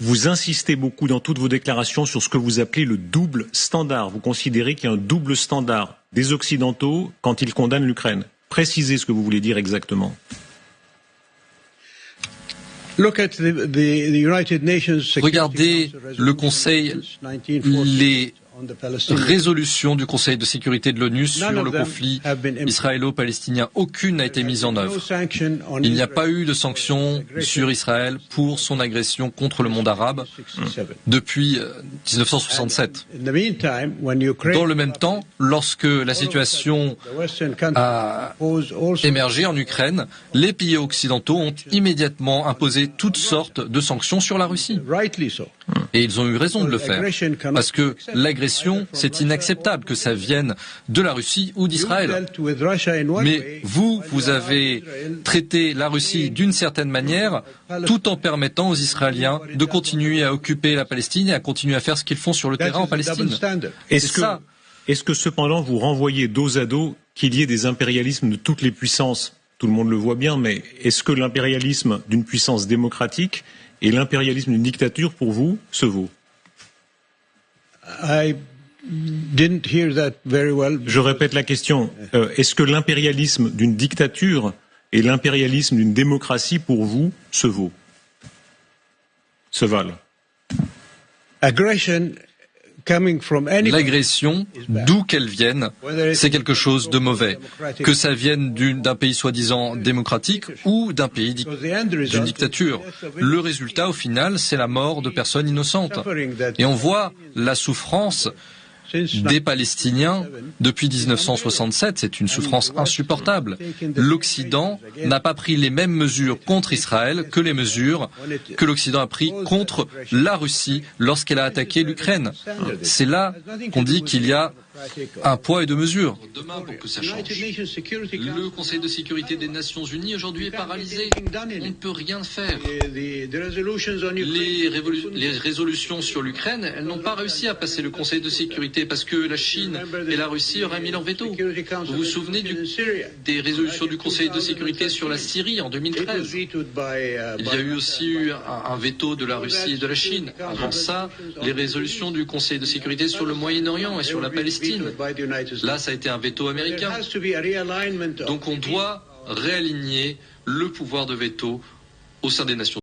vous insistez beaucoup dans toutes vos déclarations sur ce que vous appelez le double standard. Vous considérez qu'il y a un double standard des Occidentaux quand ils condamnent l'Ukraine. Précisez ce que vous voulez dire exactement. Regardez le Conseil, les résolutions du Conseil de sécurité de l'ONU sur le conflit israélo-palestinien. Aucune n'a été mise en œuvre. Il n'y a pas eu de sanctions sur Israël pour son agression contre le monde arabe depuis 1967. Dans le même temps, lorsque la situation a émergé en Ukraine, les pays occidentaux ont immédiatement imposé toutes sortes de sanctions sur la Russie. Et ils ont eu raison de le faire, parce que l'agression, c'est inacceptable que ça vienne de la Russie ou d'Israël. Mais vous avez traité la Russie d'une certaine manière, tout en permettant aux Israéliens de continuer à occuper la Palestine et à continuer à faire ce qu'ils font sur le terrain en Palestine. Est-ce que cependant vous renvoyez dos à dos qu'il y ait des impérialismes de toutes les puissances? Tout le monde le voit bien, mais est-ce que l'impérialisme d'une puissance démocratique et l'impérialisme d'une dictature, pour vous, se vaut? Je répète la question. Est-ce que l'impérialisme d'une dictature et l'impérialisme d'une démocratie, pour vous, se vaut? Se valent? L'agression, d'où qu'elle vienne, c'est quelque chose de mauvais. Que ça vienne d'un pays soi-disant démocratique ou d'un pays d'une dictature. Le résultat, au final, c'est la mort de personnes innocentes. Et on voit la souffrance des Palestiniens depuis 1967. C'est une souffrance insupportable. L'Occident n'a pas pris les mêmes mesures contre Israël que les mesures que l'Occident a prises contre la Russie lorsqu'elle a attaqué l'Ukraine. C'est là qu'on dit qu'il y a un poids et deux mesures. Demain, pour que ça change, le Conseil de sécurité des Nations Unies aujourd'hui est paralysé. On ne peut rien faire. Les résolutions sur l'Ukraine, elles n'ont pas réussi à passer le Conseil de sécurité parce que la Chine et la Russie auraient mis leur veto. Vous vous souvenez des résolutions du Conseil de sécurité sur la Syrie en 2013? Il y a eu aussi un veto de la Russie et de la Chine. Avant ça, les résolutions du Conseil de sécurité sur le Moyen-Orient et sur la Palestine. Là, ça a été un veto américain. Donc on doit réaligner le pouvoir de veto au sein des Nations Unies.